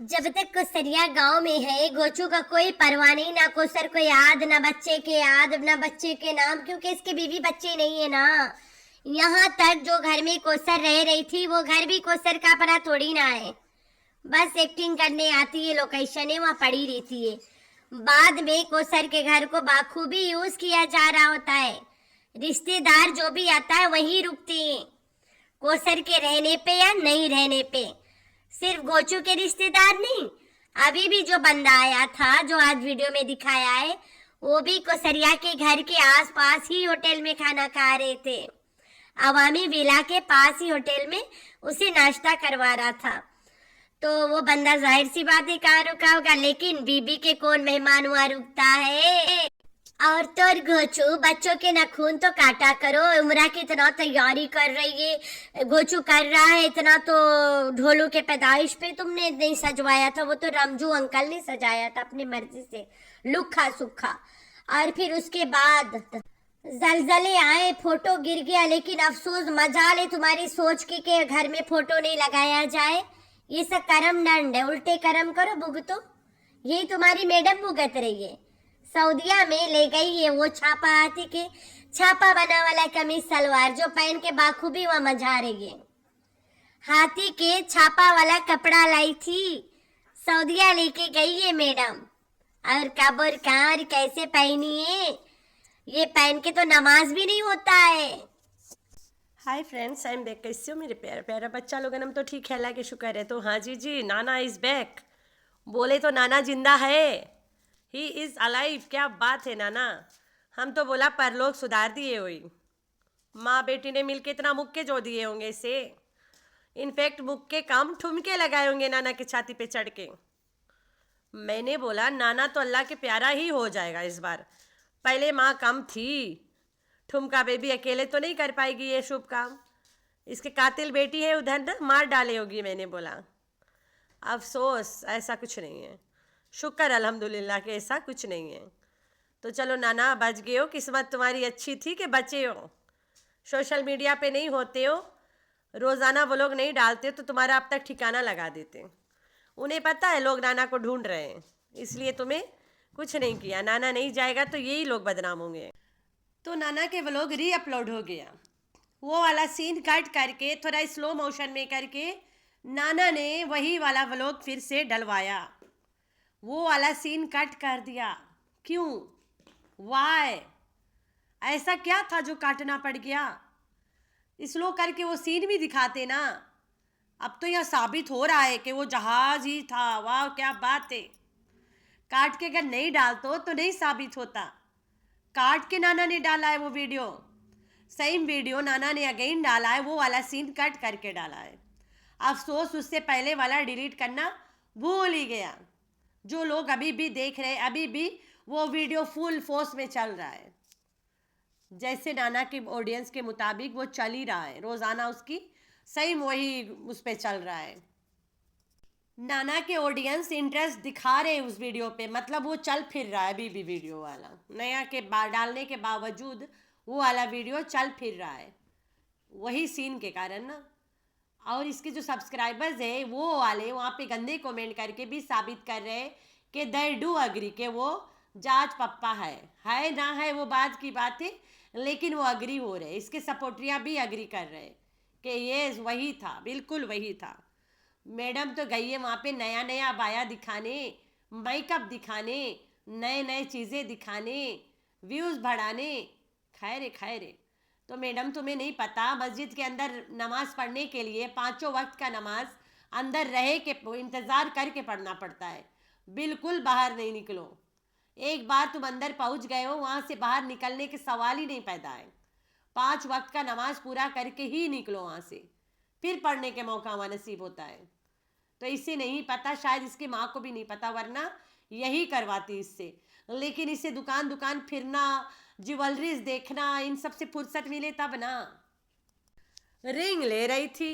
जब तक कोसरिया गांव में है, गोचू का कोई परवाह नहीं, ना कोसर को याद, ना बच्चे के याद, ना बच्चे के नाम, क्योंकि इसके बीवी बच्चे नहीं है ना। यहाँ तक जो घर में कोसर रह रही थी, वो घर भी कोसर का अपना थोड़ी ना है। बस एक्टिंग करने आती है, लोकेशन है, वहाँ पड़ी रहती है। बाद में कोसर के घर को बाखूबी यूज किया जा रहा होता है। रिश्तेदार जो भी आता है वहीं रुकते हैं, कोसर के रहने पे या नहीं रहने पे। सिर्फ गोचू के रिश्तेदार नहीं, अभी भी जो बंदा आया था, जो आज वीडियो में दिखाया है, वो भी कोसरिया के घर के आसपास ही होटल में खाना खा रहे थे। अवामी विला के पास ही होटल में उसे नाश्ता करवा रहा था। तो वो बंदा जाहिर सी बात है कहाँ रुका होगा, लेकिन बीबी के कौन मेहमान हुआ रुकता है। और तो और गोचू, बच्चों के नखून तो काटा करो। उम्रा की इतना तैयारी कर रही है, गोचू कर रहा है इतना, तो ढोलू के पैदाइश पे तुमने नहीं सजवाया था, वो तो रमजू अंकल ने सजाया था अपनी मर्जी से, लुखा सुखा। और फिर उसके बाद जलजले आए, फोटो गिर गया, लेकिन अफसोस मजा ले तुम्हारी सोच के घर में फोटो नहीं लगाया जाए। ये सब कर्म दंड है, उल्टे कर्म करो भुगतो। यही तुम्हारी मैडम भुगत रही है। सऊदिया में ले गई है वो छापा, हाथी के छापा बना वाला कमीज सलवार जो पहन के बाखूबी वहां मजा रही है। हाथी के छापा वाला कपड़ा लाई थी, सऊदिया लेके गई है मैडम। और कब और कहाँ और कैसे पहनी है, ये पहन के तो नमाज भी नहीं होता है। Hi friends, I am back. कैसे हो मेरे प्यारा प्यारा बच्चा लोग? हम तो ठीक है, अल्लाह के शुक्र है। तो हाँ जी, नाना इज़ बैक। बोले तो नाना जिंदा है, ही इज़ अलाइव। क्या बात है नाना। हम तो बोला परलोक सुधार दिए हुई। माँ बेटी ने मिलके इतना मुक्के जो दिए होंगे इसे, इनफैक्ट मुक्के कम ठुमके लगाए होंगे नाना की छाती पे चढ़ के। मैंने बोला नाना तो अल्लाह के प्यारा ही हो जाएगा इस बार। पहले माँ कम थी, ठुमका बेबी अकेले तो नहीं कर पाएगी ये शुभ काम। इसके कातिल बेटी है उधर ना, मार डाले होगी। मैंने बोला अफसोस ऐसा कुछ नहीं है, शुक्र अल्हम्दुलिल्लाह के ऐसा कुछ नहीं है। तो चलो नाना, बच गए हो, किस्मत तुम्हारी अच्छी थी कि बचे हो। सोशल मीडिया पे नहीं होते हो, रोज़ाना वो लोग नहीं डालते तो तुम्हारा अब तक ठिकाना लगा देते। उन्हें पता है लोग नाना को ढूंढ रहे हैं, इसलिए तुम्हें कुछ नहीं किया। नाना नहीं जाएगा तो यही लोग बदनाम होंगे। तो नाना के व्लॉग री अपलोड हो गया, वो वाला सीन कट करके थोड़ा स्लो मोशन में करके नाना ने वही वाला व्लॉग फिर से डलवाया। वो वाला सीन कट कर दिया। क्यों? वाई? ऐसा क्या था जो काटना पड़ गया? स्लो करके वो सीन भी दिखाते ना। अब तो यह साबित हो रहा है कि वो जहाज ही था। वाह क्या बात है। काट के अगर नहीं डालते तो नहीं साबित होता। काट के नाना ने डाला है वो वीडियो, सेम वीडियो नाना ने अगेन डाला है, वो वाला सीन कट करके डाला है। अफसोस उससे पहले वाला डिलीट करना भूल ही गया। जो लोग अभी भी देख रहे हैं, अभी भी वो वीडियो फुल फोर्स में चल रहा है, जैसे नाना के ऑडियंस के मुताबिक वो चल ही रहा है। रोज़ाना उसकी सेम वही उस पर चल रहा है। नाना के ऑडियंस इंटरेस्ट दिखा रहे हैं उस वीडियो पे, मतलब वो चल फिर रहा है अभी भी। वीडियो वाला नया के डालने के बावजूद वो वाला वीडियो चल फिर रहा है, वही सीन के कारण ना। और इसके जो सब्सक्राइबर्स है वो वाले वहाँ पे गंदे कमेंट करके भी साबित कर रहे हैं कि दे डू अग्री कि वो जाज पप्पा है ना है वो बात की बात है, लेकिन वो अग्री हो रहे। इसके सपोर्टरियाँ भी अग्री कर रहे कि ये वही था, बिल्कुल वही था। मैडम तो गई है वहाँ पे नया नया अबाया दिखाने, मेकअप दिखाने, नए नए चीज़ें दिखाने, व्यूज़ बढ़ाने। खैर तो मैडम तुम्हें नहीं पता, मस्जिद के अंदर नमाज पढ़ने के लिए 5 वक्त का नमाज अंदर रहे के इंतज़ार करके पढ़ना पड़ता है। बिल्कुल बाहर नहीं निकलो। एक बार तुम अंदर पहुंच गए हो, वहाँ से बाहर निकलने के सवाल ही नहीं पैदा है। 5 वक्त का नमाज पूरा करके ही निकलो वहाँ से, फिर पढ़ने के मौका वहाँ नसीब होता है। तो इसे नहीं पता, शायद इसकी माँ को भी नहीं पता, वरना यही करवाती इससे। लेकिन इसे दुकान दुकान फिरना, ज्वेलरीज देखना, इन सब से फुर्सत मिले तब ना। रिंग ले रही थी,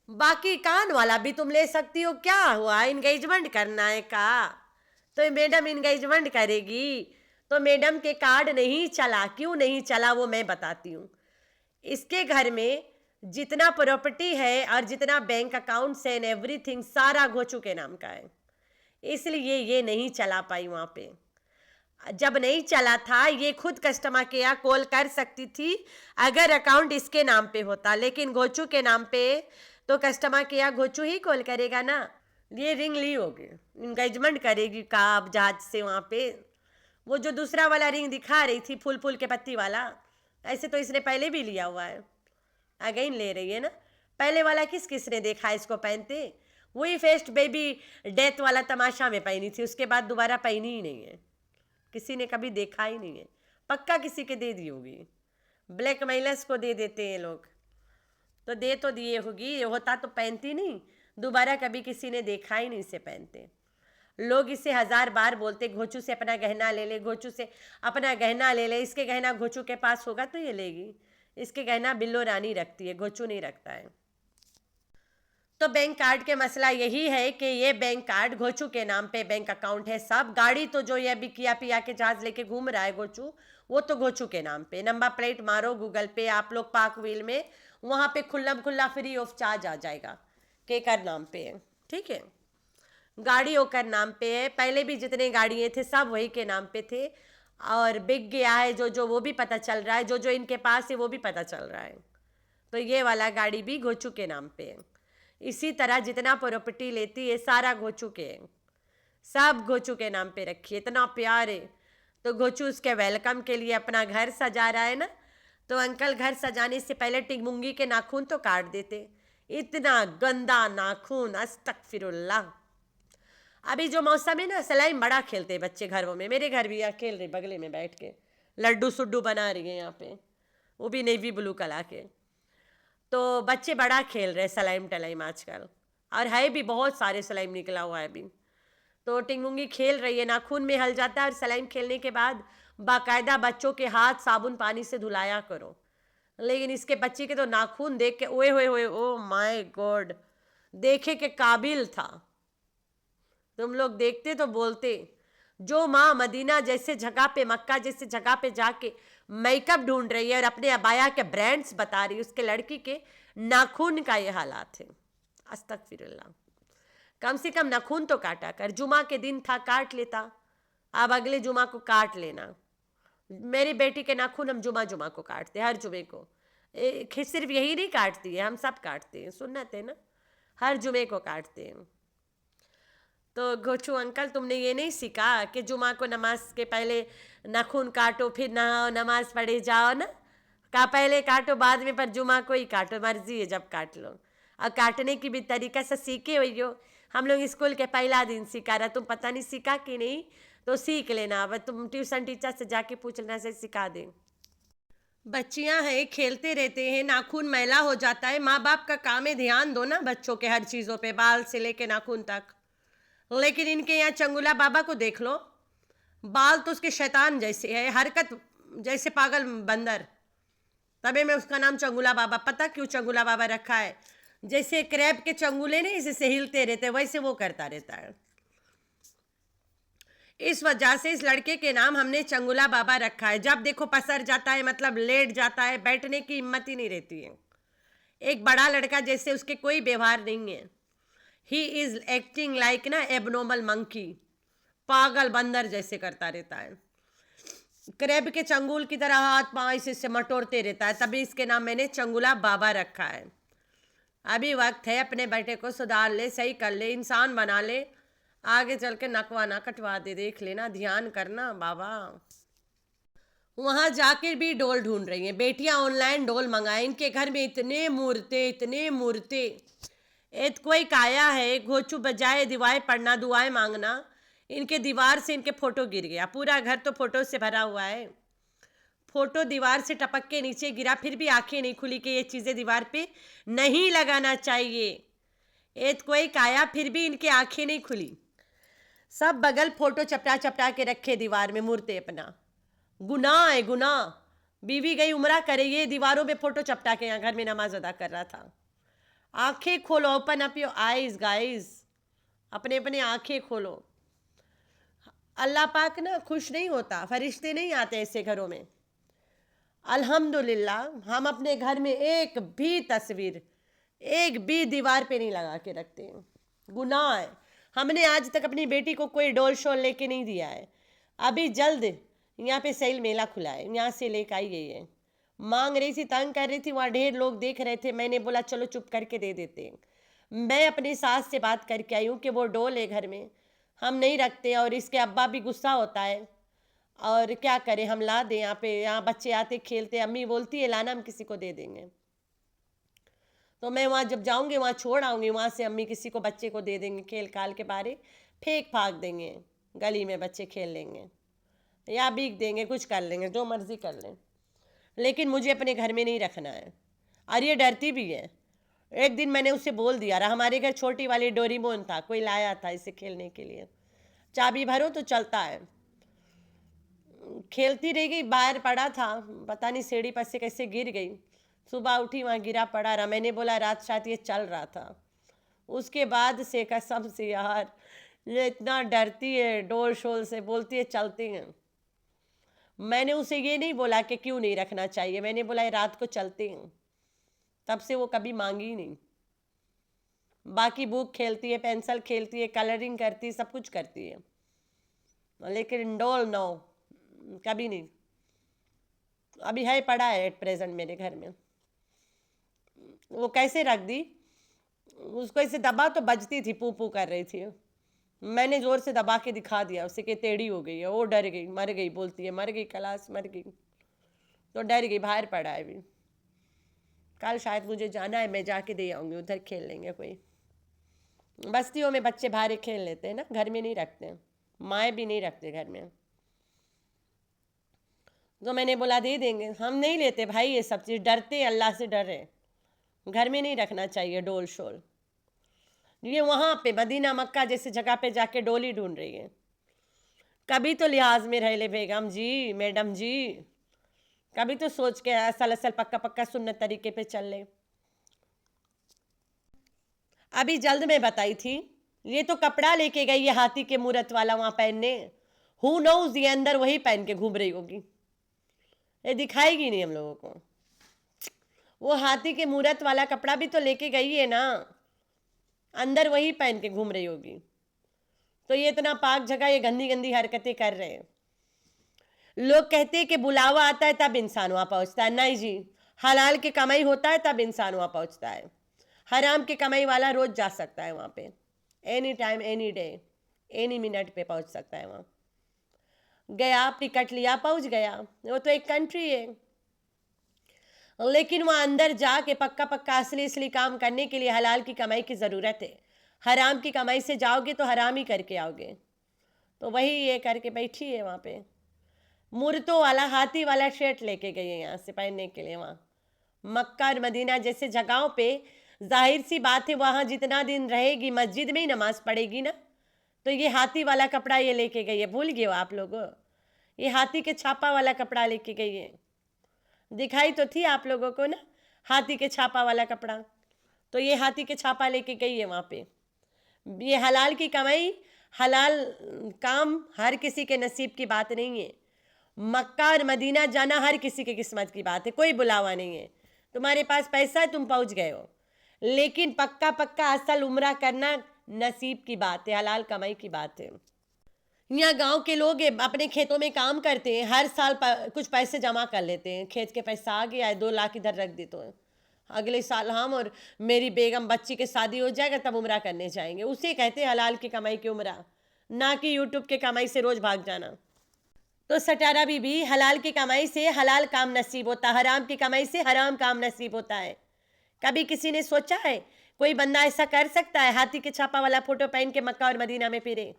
बाकी कान वाला भी तुम ले सकती हो। क्या हुआ, इंगेजमेंट करना है का? तो मैडम इंगेजमेंट करेगी तो मैडम के कार्ड नहीं चला। क्यों नहीं चला वो मैं बताती हूँ। इसके घर में जितना प्रॉपर्टी है और जितना बैंक अकाउंट्स है एवरीथिंग सारा घोचू के नाम का है, इसलिए ये नहीं चला पाई वहाँ पे। जब नहीं चला था ये खुद कस्टमर केयर कॉल कर सकती थी अगर अकाउंट इसके नाम पे होता, लेकिन घोचू के नाम पे तो कस्टमर केयर घोचू ही कॉल करेगा ना। ये रिंग ली होगी, इंगेजमेंट करेगी काब जहाज से वहाँ पे। वो जो दूसरा वाला रिंग दिखा रही थी फूल फूल के पत्ती वाला, ऐसे तो इसने पहले भी लिया हुआ है, अगेन ले रही है ना। पहले वाला किस किस ने देखा इसको पहनते? वही फर्स्ट बेबी डेथ वाला तमाशा में पहनी थी, उसके बाद दोबारा पहनी ही नहीं है, किसी ने कभी देखा ही नहीं है। पक्का किसी के दे दी होगी, ब्लैक मेलर्स को दे देते हैं लोग, तो दे तो दिए होगी, होता तो पहनती नहीं, दोबारा कभी किसी ने देखा ही नहीं इसे पहनते। लोग इसे 1000 बार बोलते घोचू से अपना गहना ले ले, घोचू से अपना गहना ले ले, इसके गहना घोचू के पास होगा तो ये लेगी, इसके गहना बिल्लो रानी रखती है, घोचू नहीं रखता है। तो बैंक कार्ड के मसला यही है कि ये बैंक कार्ड घोचू के नाम पे बैंक अकाउंट है सब। गाड़ी तो जो ये अभी किया पिया के जहाज लेके घूम रहा है घोचू, वो तो घोचू के नाम पे। नंबर प्लेट मारो गूगल पे आप लोग पार्क व्हील में, वहाँ पे खुल्लम खुल्ला फ्री ऑफ चार्ज आ जाएगा केकर नाम पे है, ठीक है। गाड़ी ओकर नाम पे है, पहले भी जितने गाड़ियाँ थे सब वही के नाम पे थे, और बिक गया है जो जो वो भी पता चल रहा है, जो जो इनके पास है वो भी पता चल रहा है। तो ये वाला गाड़ी भी घोचू के नाम पे है। इसी तरह जितना प्रॉपर्टी लेती है सारा घोचू के है, सब घोचू के नाम पे रखी है। इतना प्यार है तो घोचू उसके वेलकम के लिए अपना घर सजा रहा है ना, तो अंकल घर सजाने से पहले टिंगमुंगी के नाखून तो काट देते, इतना गंदा नाखून, अस्तगफिरुल्लाह। अभी जो मौसम है ना, स्लाइम बड़ा खेलते हैं बच्चे घरों में, मेरे घर भी यहाँ खेल रहे बगले में बैठ के, लड्डू सुड्डू बना रही है यहाँ पे, वो भी नेवी ब्लू कलर के। तो बच्चे बड़ा खेल रहे स्लाइम टलाइम आजकल, और है भी बहुत सारे स्लाइम निकला हुआ है अभी। तो टिंगुंगी खेल रही है, नाखून में हल जाता है, और स्लाइम खेलने के बाद बाकायदा बच्चों के हाथ साबुन पानी से धुलाया करो। लेकिन इसके बच्चे के तो नाखून देख के ओए होए होए, ओ माय गॉड, देखे के काबिल था। तुम लोग देखते तो बोलते, जो माँ मदीना जैसे जगह पे, मक्का जैसे जगह पे जाके मेकअप ढूंढ रही है और अपने अबाया के ब्रांड्स बता रही है, उसके लड़की के नाखून का ये हालात है। अस्तगफिरुल्लाह, कम से कम नाखून तो काटा कर, जुमा के दिन था काट लेता, अब अगले जुमा को काट लेना। मेरी बेटी के नाखून हम जुमा जुमा को काटते हैं, हर जुमे को। सिर्फ यही नहीं काटती है, हम सब काटते हैं, सुन्नत है ना, हर जुमे को काटते हैं। तो घोचू अंकल तुमने ये नहीं सीखा कि जुमा को नमाज के पहले नाखून काटो, फिर नहाओ, नमाज पढ़े जाओ ना, का पहले काटो बाद में, पर जुमा को ही काटो, मर्जी है जब काट लो। और काटने की भी तरीका से सीखे हुई हो, हम लोग स्कूल के पहला दिन सीखा रहा, तुम पता नहीं सीखा कि नहीं, तो सीख लेना। अब तुम ट्यूशन टीचर से जाके पूछ लेना, से सिखा दें। बच्चियां हैं खेलते रहते हैं, नाखून मैला हो जाता है, माँ बाप का काम है ध्यान दो ना बच्चों के हर चीज़ों पे, बाल से लेके नाखून तक। लेकिन इनके यहाँ चंगुला बाबा को देख लो, बाल तो उसके शैतान जैसे है, हरकत जैसे पागल बंदर, तबे में उसका नाम चंगुला बाबा। पता क्यों चंगुला बाबा रखा है? जैसे क्रैब के चंगुले नहीं जैसे हिलते रहते, वैसे वो करता रहता है। इस वजह से इस लड़के के नाम हमने चंगुला बाबा रखा है। जब देखो पसर जाता है, मतलब लेट जाता है, बैठने की हिम्मत ही नहीं रहती है। एक बड़ा लड़का जैसे उसके कोई व्यवहार नहीं है। ही इज एक्टिंग लाइक ना एबनॉर्मल मंकी, पागल बंदर जैसे करता रहता है, क्रैब के चंगुल की तरह हाथ पांव इसे मटोरते रहता है, तभी इसके नाम मैंने चंगुला बाबा रखा है। अभी वक्त है अपने बेटे को सुधार ले, सही कर ले, इंसान बना ले, आगे चल के नकवा ना कटवा दे, देख लेना, ध्यान करना बाबा। वहां जाकर भी डोल ढूंढ रही हैं बेटियां, ऑनलाइन डोल मंगाए, इनके घर में इतने मूर्ते, इतने मूर्ते। एक कोई काया है, घोचू बजाए दिवाएं पढ़ना, दुआएं मांगना, इनके दीवार से इनके फोटो गिर गया, पूरा घर तो फोटो से भरा हुआ है। फोटो दीवार से टपक के नीचे गिरा, फिर भी आंखें नहीं खुली कि ये चीज़ें दीवार पे नहीं लगाना चाहिए। एक कोई काया, फिर भी इनके आंखें नहीं खुली, सब बगल फोटो चपटा चपटा के रखे दीवार में मूर्ते अपना। गुनाह है गुनाह, बीवी गई उमरा करे, ये दीवारों में फोटो चपटा के यहाँ घर में नमाज अदा कर रहा था। आंखें खोलो, open up your eyes guys, अपने अपने आंखें खोलो। अल्लाह पाक ना खुश नहीं होता, फरिश्ते नहीं आते ऐसे घरों में। अल्हम्दुलिल्लाह हम अपने घर में एक भी तस्वीर, एक भी दीवार पे नहीं लगा के रखते हैं। गुनाह है। हमने आज तक अपनी बेटी को कोई डोल शोल लेके नहीं दिया है। अभी जल्द यहाँ पे सेल मेला खुला है, यहाँ से लेकर आई गई है। मांग रही थी, तंग कर रही थी, वहाँ ढेर लोग देख रहे थे। मैंने बोला चलो चुप करके दे देते हैं। मैं अपनी सास से बात करके आई हूँ कि वो डोल है घर में, हम नहीं रखते। और इसके अब्बा भी गुस्सा होता है, और क्या करें, हम ला दें यहाँ पे। यहाँ बच्चे आते खेलते, अम्मी बोलती है लाना, हम किसी को दे देंगे। तो मैं वहाँ जब जाऊँगी वहाँ छोड़ आऊँगी, वहाँ से अम्मी किसी को बच्चे को दे देंगे, खेल खाल के बारे फेंक फाक देंगे, गली में बच्चे खेल लेंगे या बीक देंगे, कुछ कर लेंगे, जो मर्जी कर लें, लेकिन मुझे अपने घर में नहीं रखना है। और ये डरती भी है। एक दिन मैंने उससे बोल दिया रहा, हमारे घर छोटी वाली डोरीमोन था, कोई लाया था इसे खेलने के लिए, चाबी भरो तो चलता है। खेलती रह गई, बाहर पड़ा था, पता नहीं सीढ़ी पर से कैसे गिर गई। सुबह उठी वहाँ गिरा पड़ा रहा। मैंने बोला रात शायद ये चल रहा था। उसके बाद से कसम से यार, ये इतना डरती है डोर शोर से, बोलती है चलते हैं। मैंने उसे ये नहीं बोला कि क्यों नहीं रखना चाहिए, मैंने बोला ये रात को चलते हैं। तब से वो कभी मांगी ही नहीं। बाकी बुक खेलती है, पेंसिल खेलती है, कलरिंग करती है, सब कुछ करती है, लेकिन डोल नो, कभी नहीं। अभी है पड़ा है एट प्रेजेंट मेरे घर में। वो कैसे रख दी, उसको ऐसे दबा तो बजती थी, पू पू कर रही थी। मैंने जोर से दबा के दिखा दिया उसे कि टेढ़ी हो गई है। वो डर गई, मर गई, बोलती है मर गई, क्लास मर गई, तो डर गई, बाहर पड़ा है अभी। कल शायद मुझे जाना है, मैं जाके दे आऊँगी, उधर खेल लेंगे। कोई बस्तियों में बच्चे बाहर खेल लेते हैं ना, घर में नहीं रखते, माएँ भी नहीं रखते घर में। तो मैंने बोला दे देंगे, हम नहीं लेते भाई ये सब चीज़, डरते, अल्लाह से डर है, घर में नहीं रखना चाहिए डोल शोल। ये वहाँ पे मदीना मक्का जैसे जगह पे जाके डोली ढूंढ रही है। कभी तो लिहाज में रह ले बेगम जी, मैडम जी, कभी तो सोच के असल असल पक्का पक्का सुन्नत तरीके पे चल ले। अभी जल्द में बताई थी, ये तो कपड़ा लेके गई है हाथी के मूरत वाला वहाँ पहनने। हु नोज ये अंदर वही पहन के घूम रही होगी, ये दिखाएगी नहीं हम लोगों को। वो हाथी के मूरत वाला कपड़ा भी तो लेके गई है ना, अंदर वही पहन के घूम रही होगी। तो ये इतना पाक जगह ये गंदी गंदी हरकतें कर रहे हैं। लोग कहते हैं कि बुलावा आता है तब इंसान वहाँ पहुँचता है। नहीं जी, हलाल की कमाई होता है तब इंसान वहाँ पहुँचता है। हराम की कमाई वाला रोज जा सकता है वहाँ पे, any time, any day, any minute पे पहुँच सकता है वहाँ। गया, टिकट लिया, पहुँच गया। वो तो एक कंट्री है, लेकिन वहाँ अंदर जाके पक्का पक्का असली असली काम करने के लिए हलाल की कमाई की ज़रूरत है। हराम की कमाई से जाओगे तो हराम ही करके आओगे। तो वही ये करके बैठी है वहाँ पे। मूर्तों वाला हाथी वाला शर्ट लेके गई है यहाँ से पहनने के लिए। वहाँ मक्का और मदीना जैसे जगहों पे जाहिर सी बात है, वहाँ जितना दिन रहेगी मस्जिद में ही नमाज पढ़ेगी ना, तो ये हाथी वाला कपड़ा ये लेके गई है। भूल गए हो आप लोगों, ये हाथी के छापा वाला कपड़ा लेके गई है। दिखाई तो थी आप लोगों को ना हाथी के छापा वाला कपड़ा, तो ये हाथी के छापा लेके गई है वहाँ पे। ये हलाल की कमाई, हलाल काम हर किसी के नसीब की बात नहीं है। मक्का और मदीना जाना हर किसी की किस्मत की बात है, कोई बुलावा नहीं है। तुम्हारे पास पैसा है, तुम पहुँच गए हो, लेकिन पक्का पक्का असल उम्रा करना नसीब की बात है, हलाल कमाई की बात है। यहाँ गांव के लोग अपने खेतों में काम करते हैं, हर साल कुछ पैसे जमा कर लेते हैं। खेत के पैसा आ गया है, 2 लाख इधर रख दे, तो अगले साल हम और मेरी बेगम बच्ची की शादी हो जाएगा तब उम्रा करने जाएंगे। उसे कहते हैं हलाल की कमाई की उम्रा, ना कि यूट्यूब के कमाई से रोज भाग जाना। तो सटारा बीबी, हलाल की कमाई से हलाल काम नसीब होता है, हराम की कमाई से हराम काम नसीब होता है। कभी किसी ने सोचा है कोई बंदा ऐसा कर सकता है हाथी के छापा वाला फोटो पहन के मक्का और मदीना में फिरे?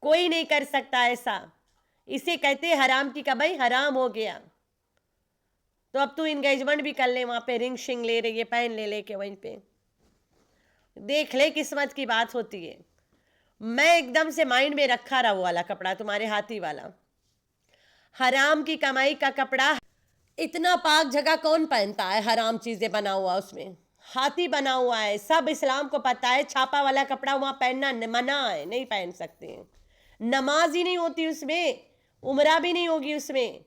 कोई नहीं कर सकता ऐसा। इसे कहते हैं हराम की कमाई, हराम हो गया। तो अब तू इंगेजमेंट भी कर ले, वहाँ पे रिंग शिंग ले रही है, पहन ले लेके वहीं पे, देख ले किस्मत की बात होती है। मैं एकदम से माइंड में रखा रहा वो वाला कपड़ा, तुम्हारे हाथी वाला हराम की कमाई का कपड़ा। इतना पाक जगह कौन पहनता है? हराम चीजें बना हुआ, उसमें हाथी बना हुआ है, सब इस्लाम को पता है। छापा वाला कपड़ा वहाँ पहनना मना है, नहीं पहन सकते हैं। नमाज ही नहीं होती उसमें, उम्रा भी नहीं होगी उसमें,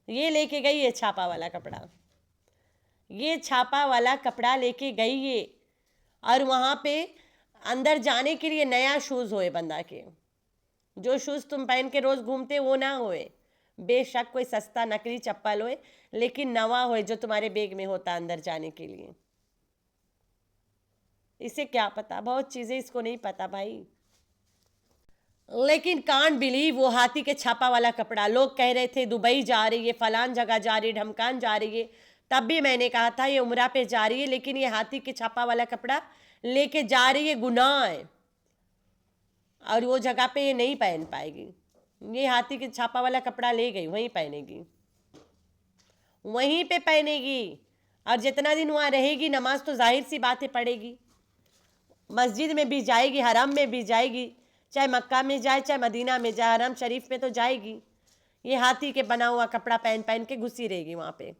ये लेके गई है छापा वाला कपड़ा, ये छापा वाला कपड़ा लेके गई है। और वहाँ पे अंदर जाने के लिए नया शूज़ होए बंदा के, जो शूज़ तुम पहन के रोज़ घूमते वो ना होए, बेशक कोई सस्ता नकली चप्पल होए, लेकिन नवा होए जो तुम्हारे बैग में होता अंदर जाने के लिए। इसे क्या पता, बहुत चीज़ें इसको नहीं पता भाई। लेकिन कांट बिलीव वो हाथी के छापा वाला कपड़ा, लोग कह रहे थे दुबई जा रही है, फलान जगह जा रही है, ढमकान जा रही है, तब भी मैंने कहा था ये उम्रा पे जा रही है, लेकिन ये हाथी के छापा वाला कपड़ा लेके जा रही है, गुनाह है। और वो जगह पे ये नहीं पहन पाएगी। ये हाथी के छापा वाला कपड़ा ले गई, वहीं पहनेगी, वहीं पे पहनेगी। और जितना दिन वहाँ रहेगी नमाज तो जाहिर सी बात है पढ़ेगी, मस्जिद में भी जाएगी, हरम में भी जाएगी, चाहे मक्का में जाए चाहे मदीना में जाए, हरम शरीफ में तो जाएगी। ये हाथी के बना हुआ कपड़ा पहन पहन के घुसी रहेगी वहाँ पे।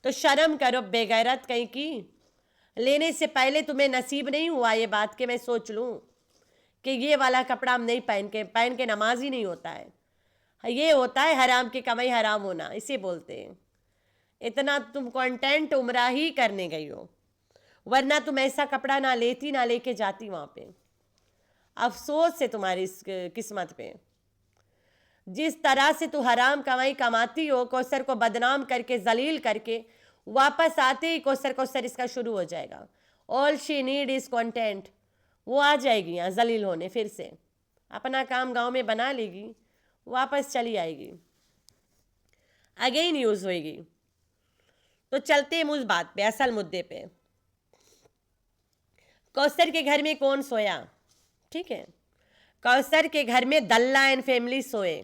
तो शर्म करो बेगैरत कहीं की। लेने से पहले तुम्हें नसीब नहीं हुआ ये बात कि मैं सोच लूँ कि ये वाला कपड़ा हम नहीं पहन के नमाज ही नहीं होता है। ये होता है हराम की कमाई हराम होना, इसे बोलते हैं। इतना तुम कंटेंट उम्रा ही करने गई हो, वरना तुम ऐसा कपड़ा ना लेती ना लेके जाती वहाँ पे। अफसोस है तुम्हारी इस किस्मत पे। जिस तरह से तू हराम कमाई कमाती हो, कौसर को बदनाम करके जलील करके, वापस आते ही कौसर इसका शुरू हो जाएगा। All she need is content. वो आ जाएगी यहाँ जलील होने, फिर से अपना काम गांव में बना लेगी, वापस चली आएगी, अगेन यूज होएगी। तो चलते हैं उस बात पे, असल मुद्दे पे। कौसर के घर में कौन सोया? ठीक है, कौसर के घर में दल्ला एंड फैमिली सोए।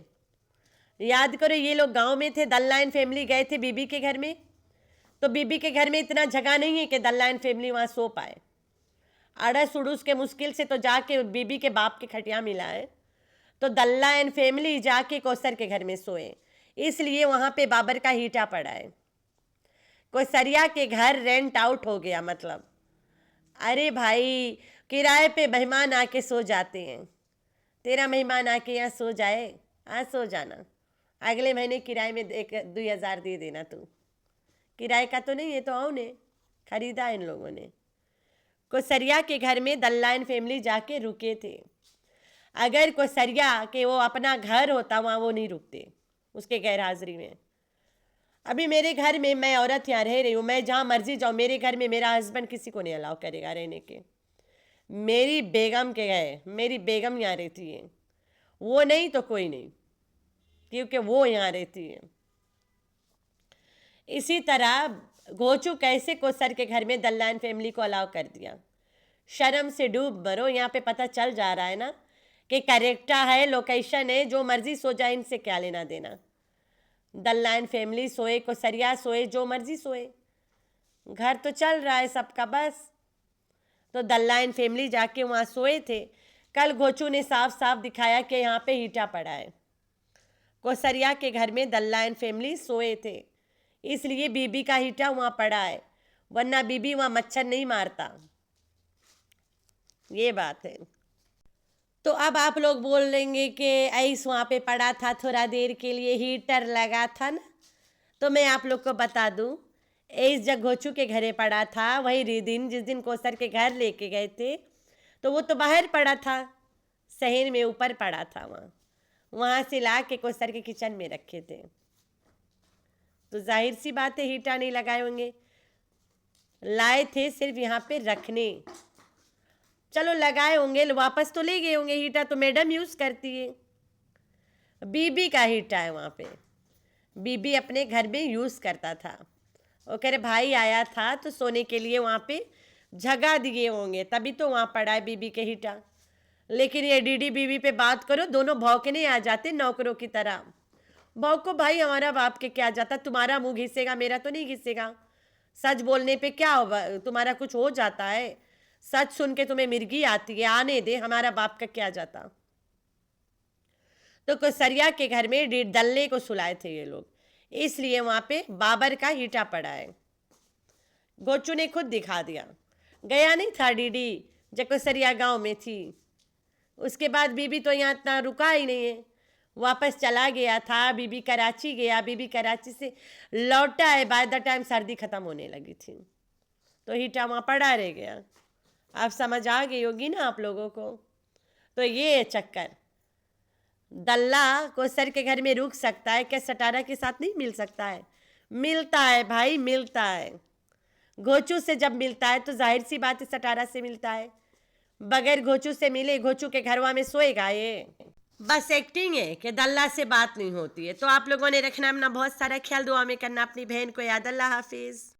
याद करो ये लोग गांव में थे, दल्ला एंड फैमिली गए थे बीबी के घर में। तो बीबी के घर में इतना जगह नहीं है कि दल्ला एंड फैमिली वहाँ सो पाए। अड़स उड़ूस के मुश्किल से तो जाके बीबी के बाप के खटिया मिला है, तो दल्ला एंड फैमिली जाके कौसर के घर में सोए, इसलिए वहाँ पे बाबर का हीटा पड़ा है। कौसरिया के घर रेंट आउट हो गया, मतलब अरे भाई किराए पे मेहमान आके सो जाते हैं। तेरा मेहमान आके यहाँ सो जाए, आज सो जाना, अगले महीने किराए में 1-2 हज़ार दे देना। तू किराए का तो नहीं है, तो आओ ने खरीदा इन लोगों ने। कौसरिया के घर में दल्ला एंड फैमिली जाके रुके थे। अगर कौसरिया के वो अपना घर होता वहाँ वो नहीं रुकते उसके गैर हाजिरी में। अभी मेरे घर में, मैं औरत यहाँ रह रही हूँ, मैं जहाँ मर्जी जाऊँ, मेरे घर में मेरा हस्बैंड किसी को नहीं अलाउ करेगा रहने के। मेरी बेगम के गए, मेरी बेगम यहाँ रहती है, वो नहीं तो कोई नहीं, क्योंकि वो यहाँ रहती है। इसी तरह गोचू कैसे कौसर के घर में दल्ला एंड फैमिली को अलाउ कर दिया। शर्म से डूब मरो। यहाँ पे पता चल जा रहा है ना कि करेक्टर है, लोकेशन है, जो मर्जी सो जाए, इनसे क्या लेना देना। दल्ला एंड फैमिली सोए, कौसरिया सोए, जो मर्जी सोए, घर तो चल रहा है सबका बस। तो दल्ला एंड फैमिली जाके वहाँ सोए थे। कल गोचू ने साफ साफ दिखाया कि यहाँ पे हीटा पड़ा है। कौसरिया के घर में दल्ला एंड फैमिली सोए थे, इसलिए बीबी का हीटा वहाँ पड़ा है, वरना बीबी वहाँ मच्छर नहीं मारता। ये बात है। तो अब आप लोग बोल लेंगे कि ऐस वहाँ पे पड़ा था थोड़ा देर के लिए, हीटर लगा था ना। तो मैं आप लोग को बता दूँ, ऐस जब घोचू के घरे पड़ा था, वही दिन जिस दिन कौसर के घर लेके गए थे, तो वो तो बाहर पड़ा था, शहर में ऊपर पड़ा था। वहाँ से ला के कौसर के किचन में रखे थे। तो जाहिर सी बात है हीटा नहीं लगाए होंगे, लाए थे सिर्फ यहाँ पे रखने। चलो लगाए होंगे, वापस तो ले गए होंगे। हीटा तो मैडम यूज़ करती है, बीबी का हीटा है वहाँ पे, बीबी अपने घर में यूज़ करता था। वो कह रहे भाई आया था तो सोने के लिए वहाँ पे जगह दिए होंगे, तभी तो वहाँ पड़ा है बीबी के हीटा। लेकिन ये डीडी बीबी पे बात करो, दोनों भौंकने आ जाते नौकरों की तरह। भौंको भाई, हमारा बाप के क्या जाता, तुम्हारा मुंह घिसेगा, मेरा तो नहीं घिसेगा। सच बोलने पे क्या होगा, तुम्हारा कुछ हो जाता है? सच सुन के तुम्हें मिर्गी आती है, आने दे, हमारा बाप का क्या जाता। तो कौसरिया के घर में दल्ले को सुलाए थे ये लोग, इसलिए वहाँ पे बाबर का हीटा पड़ा है। गोचू ने खुद दिखा दिया, गया नहीं था डीडी जब कौसरिया गांव में थी। उसके बाद बीबी तो यहाँ इतना रुका ही नहीं है, वापस चला गया था, बीबी कराची गया, बीबी कराची से लौटा है, बाय द टाइम सर्दी ख़त्म होने लगी थी, तो हीटा वहाँ पड़ा रह गया। आप समझ आ गई होगी ना आप लोगों को। तो ये चक्कर, दल्ला कोसर के घर में रुक सकता है क्या, सटारा के साथ नहीं मिल सकता है? मिलता है भाई, मिलता है। घोचू से जब मिलता है तो जाहिर सी बात है सटारा से मिलता है। बगैर घोचू से मिले घोचू के घरवा में सोएगा ये? बस एक्टिंग है कि दल्ला से बात नहीं होती है। तो आप लोगों ने रखना अपना बहुत सारा ख्याल, दुआ में करना अपनी बहन को याद। अल्लाह हाफिज़।